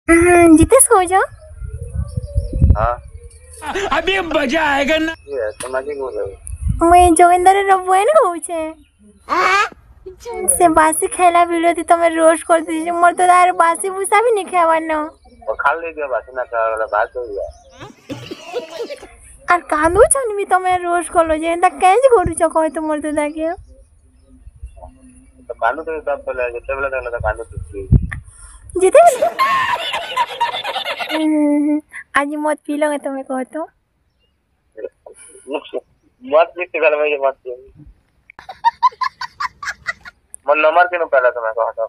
जितेश कौच हाँ अभी मजा आएगा ना। ये तुम्हारी बोल रहे मुई जोगिंदर रबुएन कौचे से बासी खेला वीडियो थी तमे रोस्ट कर दी मोर तो यार बासी भूसा भी नहीं खावन न वो खाल ले दिया बात ना कर बात हो गया আর কান্দুছ নি তুমি রোজ করলো যে এটা কেন করুছ কই তো মোর দাদা কে तो कानू तो सब बोले जितने बोले तो कानू तो জিতে आज मत पी लोगे तुम्हें कहो तो मत पीते गल में ये मत पी मन नंबर के न पहला तुम्हें कहा था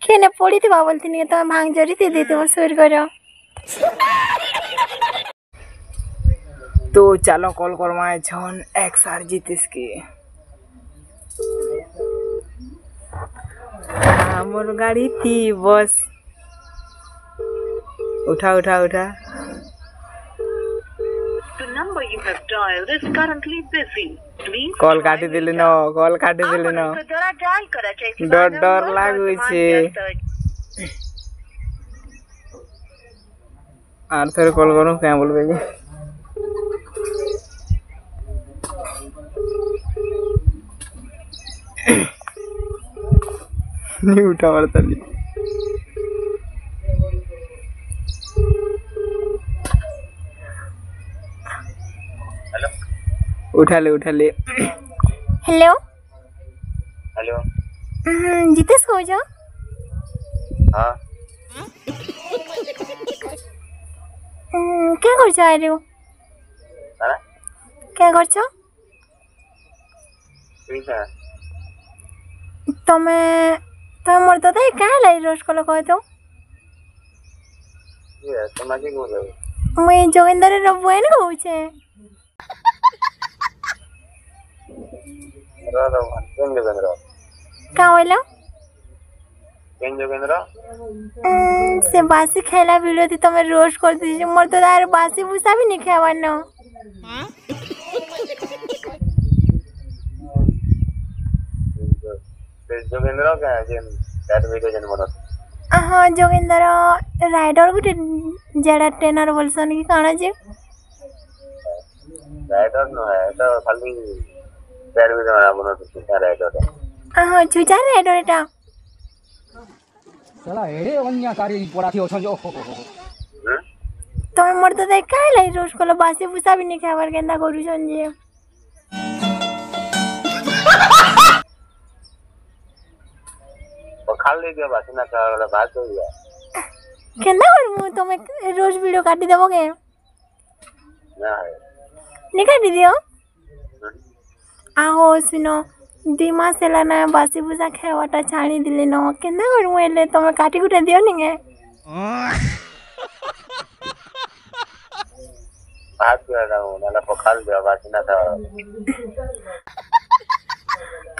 केने पड़ी थी बोलती नहीं तो भांग जरी दे देते वो सुर करो तो चलो कॉल करवाए छन XR जितेश के मोर गाड़ी थी बस उठा उठा उठा The number you have dialed is currently busy. Please call काटी दिले न कॉल काटी दिले न द्वारा डायल करा चाहिए डर डर लागै छे आर थोड़े कॉल करूं क्या बोलबे के नहीं उठा पड़ता नहीं हेलो उठा ले हेलो हेलो जितेश कौच हाँ क्या करछ आरे है क्या करछ ठीक है तमे तमे मोर दादा का लाई रोज कलो कह तो ये तुम्हारी बोल रहे मुई जोगिंदर रबुएन कौचे रो केन जोगेंद्र का होइला केन जोगेंद्र से बासी खेला वीडियो थी तमे रोज कर दी मोर तो यार बासी भूसा भी नहीं खावन न जोगेंद्र क्या है जिन दैट वीडियो जन बनो हाँ जोगिंदर राइडर गुटे जेड़ा ट्रेनर बोलसन की काना जे राइडर नो है तो खाली दैट वीडियो बना बनो तो क्या राइडर है हाँ छुचा राइडर एटा चला एड़े अन्य कार्य पड़ा थी ओछन जो तमे मोर तो देख का लाई रोज कलो बासी भूसा भी नहीं खावर केंदा करू सन जे वो खाल ले दिया बात ना कर बात हो गया केंदा करू तमे रोज वीडियो काटी देबोगे ना है नहीं काटी दियो आहो सुनो दी मास एला ना बासी भूसा खावाटा छाणी दिले न केंदा करू एले तमे काटी कुटे दियो निगे बात कर रहा हूँ ना पखाल दिया बात ना था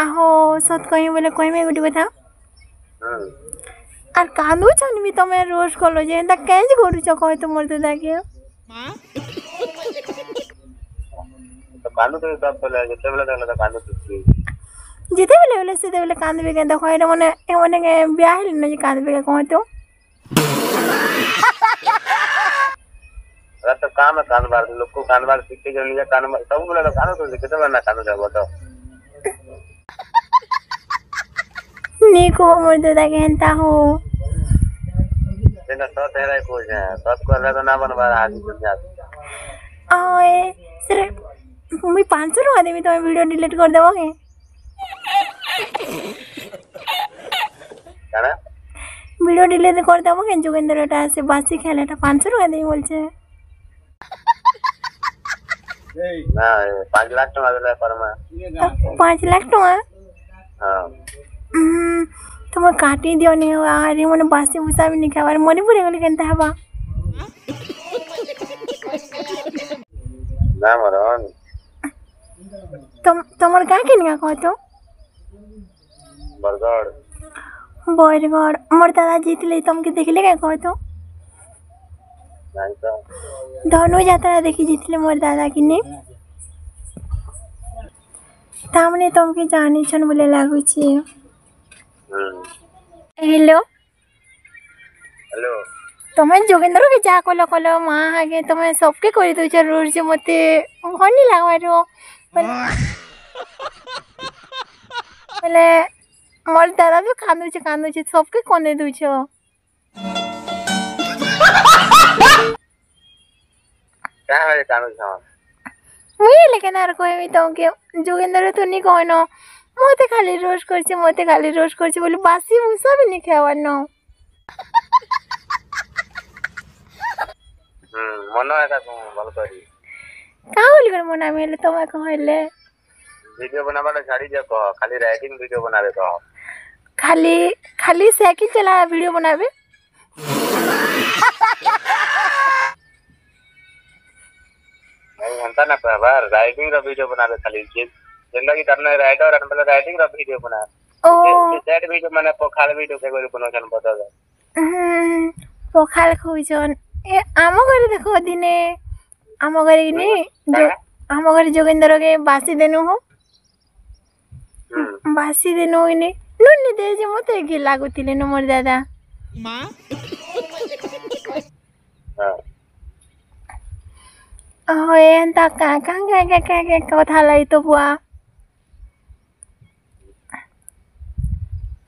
आहो सत कहि बोले कोई में गुटी बता আর কান্দুছ নি তুমি রোজ করলো যে এটা কেন করুছ কই তো মোর দাদা কে तो कानू तो सब बोले जितने बोले तो कानू तो যেতে বলে বলে সেতে বলে কান্দবে কেন দেখো এটা মানে এমন বিয়া হইল না যে কান্দবে কে কই তো अरे तो काम है कान बार लोग को कान बार सीखते जो लिया कान बार सब बोले तो कानू तो कितने बार ना कानू जाओ तो निको मोर दादा के हंता हो तेरा सौ तेरा ही कुछ है सब कर रहा तो ना बनवा आज दुनिया ओए सिर्फ मैं 500 रुपया देबी तो वीडियो डिलीट कर देबोगे क्या ना वीडियो डिलीट कर देबोगे जोगिंदरटा से बासी खेलाटा 500 रुपया देबी बोलछे ना 5 लाख टका दिला परमा 5 लाख टका हां तुम काटी दियो नहीं हो अरे मन बासी भूसा भी नहीं खावार मनी पुरे गले केनता हबा ना मरन तमर का के निया कह तो बरगढ़ मोर दादा जीतले तुमके देखले का कह तो नहीं तो धनु यात्रा देखी जीतले मोर दादा की ने तामने तुमके जानी छन बोले लागु छी हेलो हेलो तुम्हें जोगेंद्र के जा कल कल माँ आगे तुम्हें सबके कर दौच रोज मत भल नहीं लगवार बोले मोर दादा भी कांदुचे सबके कंदे दौच क्या है कानून छान मुझे लेकिन यार कहमी तुमके जोगेंद्र तो नहीं कहन मत खाली रोज कर बोले बासी मुसा भी नहीं खावार न मन है भल कर क्या बोली कर मना मेले तुम्हें कहले वीडियो बनावा छाड़ी दे कह खाली राइटिंग वीडियो बनावे कह खाली खाली साइकिल चला वीडियो बनावे नहीं हंता ना कहबा राइटिंग रो वीडियो बनावे खाली जिंदगी करना राइटर और पहले राइटिंग रो वीडियो बना ओ दैट वीडियो माने पखाल वीडियो के कोई बनोछन बता दे पखाल खुजन ए आम घरे देखो दिने आम घरे नहीं जो आम घरे जोगेंद्र के बासी देनु हो बासी देनु इने नुनी दे जे मते के लागुतिले न मोर दादा मां ओ एंता का कथा लाई तो बुआ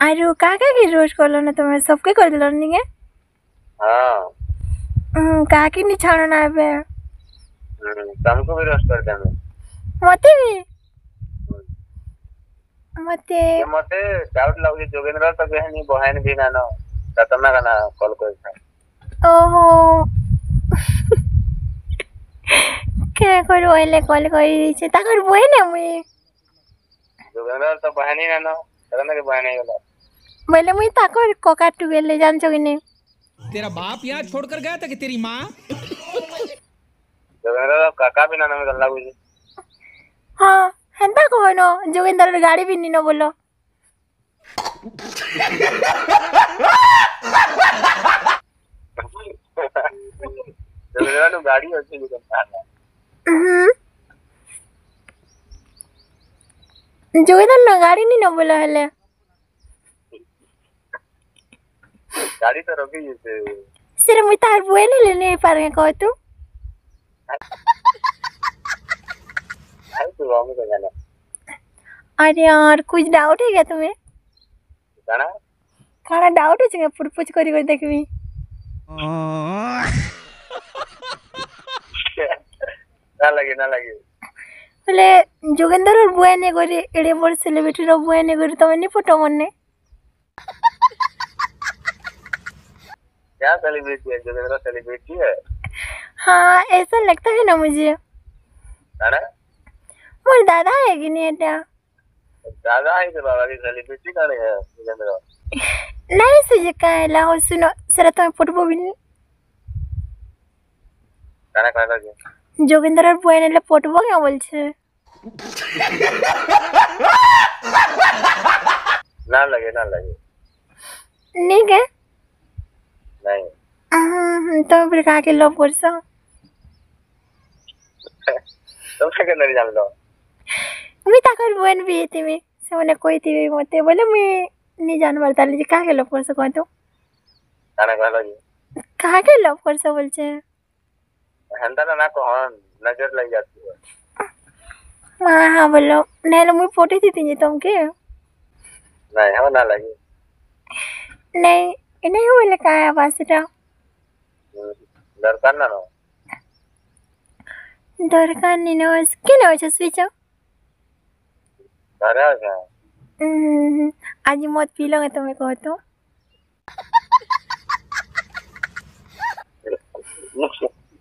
आरु काका की रोज करलो ना तुम्हें सबके कर दिलो नहीं है हां काकी नहीं छाड़ो ना बे तुमको भी रोस्ट कर देंगे मते भी मते डाउट लागे जोगेंद्र तो बहनी बहन भी ना न ततना का कॉल कर था ओहो क्या करो एले कॉल करी छे ताकर बहन मुई जोगेंद्र तो बहनी ना न ततना के बहन गेला बोले मुई ताकर कोका टुवेल ले जान छो किने तेरा बाप यहाँ छोड़कर गया था कि तेरी माँ जोगेंद्र काका भी ना न गल्ला बुझी हां हेंता कहनो जोगेंद्र गाड़ी भी नी न बोलो जोगेंद्र गाड़ी अच्छी निकलता है जोगेंद्र गाड़ी नी न बोलो हेले गाड़ी तो रोकी जैसे सिर्फ मुई तार बुए ले नहीं पारे कह तू आई तो राम को जाना अरे यार कुछ डाउट है क्या तुम्हें जाना खाना डाउट है पूछ कर देखबी ना लगे बोले जोगेंद्र और बुआ ने करे एड़े बड़ सेलिब्रिटी रो बुआ ने करे तुम्हें नहीं फोटो मने क्या सेलिब्रिटी है जोगेंद्र सेलिब्रिटी है हाँ ऐसा लगता है ना मुझे ना मोर दादा है कि नहीं बेटा दादा है तो बाबा की सेलिब्रिटी का है जोगेंद्र नहीं सुझे कहला हो सुनो सर तुम्हें फोटो भी नहीं गाना कहला के जोगेंद्र और बुआ ने फोटो क्या बोल छे ना लगे नहीं के नहीं तो फिर कहा के लव करसा तुम क्या नहीं जान लो मी ताकर बुआन भी थी मी से मने कोई थी मते बोले मी नहीं जान पाता लीजिए कहा के लव करसा कह तो गाना कहला के कहा के लव करसा बोल छे हंता ना कौन नजर लग जाती है हाँ बोलो नहीं लो मुझे फोटो थी तुझे तुमके नहीं हम ना लगी नहीं नहीं बोले कहा है बासिटा दरकार ना नो दरकार नहीं ना क्या ना हो स्विच अरे क्या आज मत पी लोगे तुम्हें कहो तो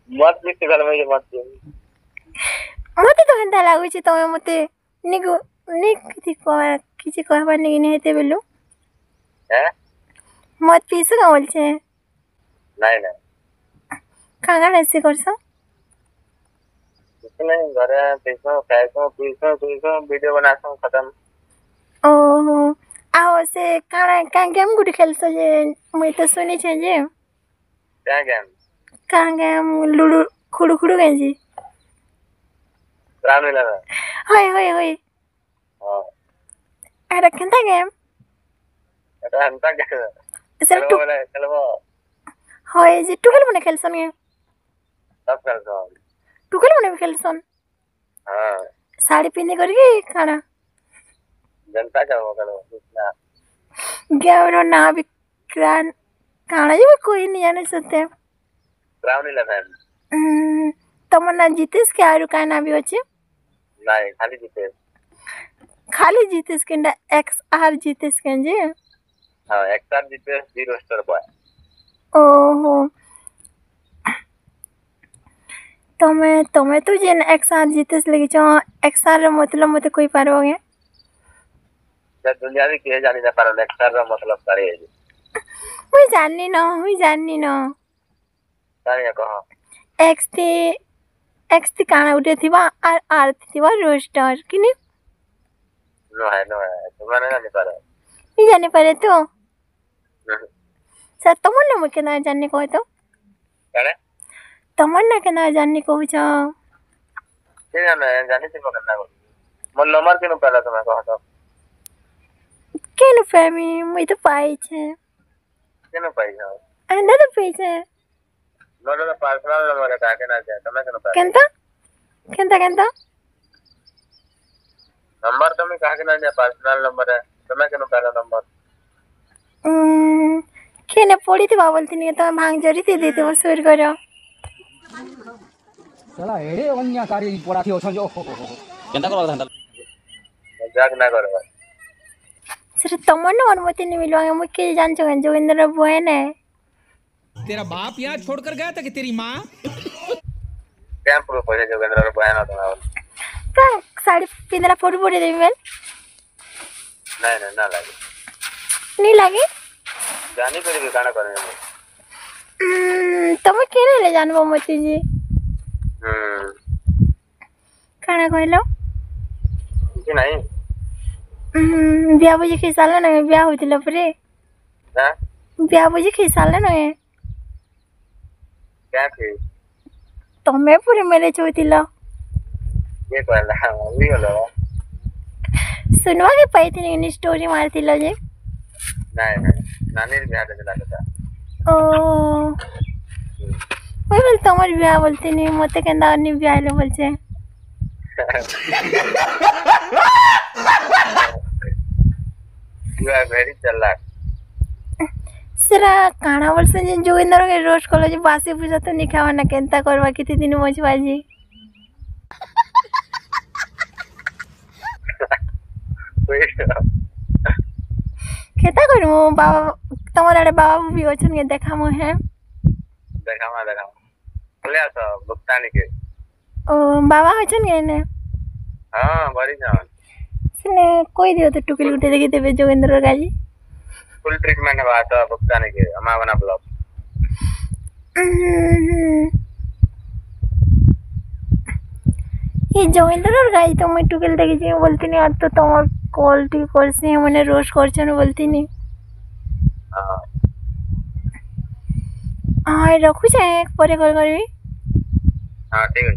मत भी सिगल में मत पी मते तो हंता लागु छी तमे मते निगु निक किछि कहबा नै नै हेते बेलु हैं मत पीसु का बोल छे नहीं कागा ऐसे करसो नहीं घरे पीसो वीडियो बनासो खत्म ओहो आओ से काना का गेम गुडी खेलसो जे मैं तो सुनी छे जे क्या गेम का गेम लुडू खुडू खुडू गेजी राम लीला होय हां अरे केंता गेम अरे हंता के सर चलो হয় যে টুকেল মনে খেলছন গে सब खेलसन টুকেল মনে भी খেলছন हाँ শাড়ি পিন্ধি করিকি কাଣା जनता का वो करो इतना गेवरो ना विक्रांत काଣା जे कोई नहीं जाने सकते ब्राउन 11 तमर ना जीतेश के आरु का ना भी होचे नहीं खाली जीते खाली जीतेश के एक्स आर जीतेश के जे हाँ एक साथ जीते 0 स्टार बॉय ओहो तमे तो जेन एक्स आर जीतेश लगी छ एक्स आर मतलब मते कोई पारोगे जब दुनिया में के जानी ना पर एक स्टार का मतलब करे है मुई जाननी न ताने कहो एक्स ती काना उठे थिबा आर आर थिबा रोस्टर किने नो है तुम्हारे ना नहीं पारे नहीं जाने पारे तो सर तमन्ना मुझे केना जानने को है तो करे तमन्ना केना जानने को छ के जाने से करना को मोर नंबर के न पहला तुम्हें कहो तो केन फेमी मुई तो पाई छे के न पाई जाओ अंदर तो पाई छे मोर तो पर्सनल नंबर है काके ना जाए तुम्हें के न पाई केंता नंबर तुम्हें काके ना जाए पर्सनल नंबर है तुम्हें के न पहला नंबर केने पड़ी थी बोलती नहीं तो भांग जरी थी देते वो सुर करो चला एड़े अन्य कार्य पड़ा थी ओछन जो केनता करो धंदा मजाक ना करो सर तमन्ना अनुमति नहीं मिलवाएंगे मुझे के जान चुके जोगिंदर बहन है तेरा बाप यहाँ छोड़कर गया था कि तेरी माँ क्या प्रूफ है जोगेंद्र रो बहन तुम्हारा का साड़ी पिंदरा फोटो फोटो दे मेल नहीं ना लगे नहीं लगे जानी पड़ेगी गाना करने में तमे केने ले जानबो मती जी काना कहलो कि नहीं बिया बुझी खिसाला ना बिया होतिला परे हां बिया बुझी खिसाला ना क्या थी तमे पूरे मेरे होतिला ये कहला अभी होलो सुनवा के पाई थी नी स्टोरी मारतिला जे नहीं नानी बियाह के चला था ओ ओए बोल तमर बिया बोलते नहीं मते केंदा अन्नी बिया ले बोलछे यू आर वेरी चालाक सरा काना बोलछे जे जोगिंदर के रोज कॉलेज बासी पूजा तो नहीं खावा ना केंता करवा किती दिन मछबाजी केता करू बाबा तमर आड़े बाबा भी ओछन के देखा मो है देखा बोले आसो भुगतानी के ओ बाबा ओछन के ने हां बड़ी जान सने कोई दियो तो टुकली उठे देखि देबे जोगिंदर गाजी फुल ट्रीटमेंट है बात भुगतानी के अमावना ब्लॉक ये जोगिंदर और गाजी तो मैं टुकल देखि जे बोलती नहीं और तो तमर कॉल टी करसी मने रोज करछन बोलती नहीं हां हां रखु छे परे कॉल करबी हां ठीक है